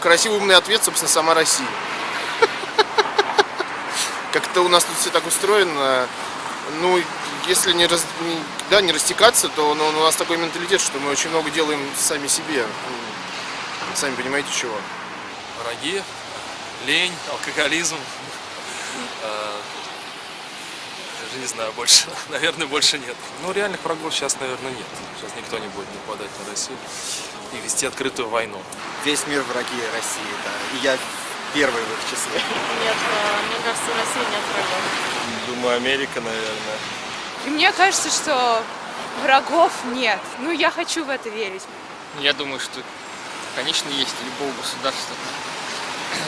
красивый умный ответ, собственно, сама Россия. Как-то у нас тут все так устроено. Ну, если не растекаться, то у нас такой менталитет, что мы очень много делаем сами себе. Сами понимаете, чего. Враги, лень, алкоголизм. Даже не знаю, больше. Наверное, больше нет. Ну, реальных врагов сейчас, наверное, нет. Сейчас никто не будет нападать на Россию и вести открытую войну. Весь мир враги России, да. И я первый в их числе. Нет, мне кажется, в России нет врагов. Думаю, Америка, наверное. И мне кажется, что врагов нет. Ну, я хочу в это верить. Я думаю, что, конечно, есть любого государства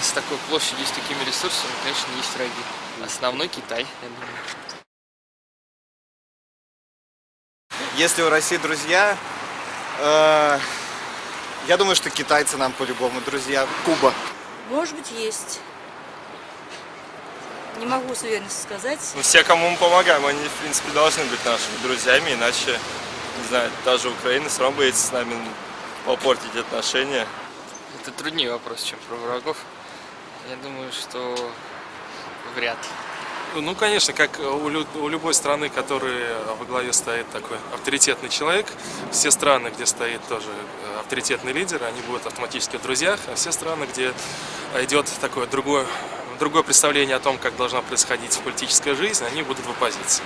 с такой площадью, с такими ресурсами, конечно, есть враги. Основной Китай, я думаю. Если у России друзья, я думаю, что китайцы нам по-любому друзья. Куба. Может быть, есть. Не могу с уверенностью сказать. Ну, все, кому мы помогаем, они, в принципе, должны быть нашими друзьями, иначе, не знаю, та же Украина все равно боится с нами попортить отношения. Это труднее вопрос, чем про врагов. Я думаю, что вряд ли. Ну, конечно, как у любой страны, которая во главе стоит такой авторитетный человек, все страны, где стоит тоже авторитетный лидер, они будут автоматически в друзьях, а все страны, где идет такое другое представление о том, как должна происходить политическая жизнь, они будут в оппозиции.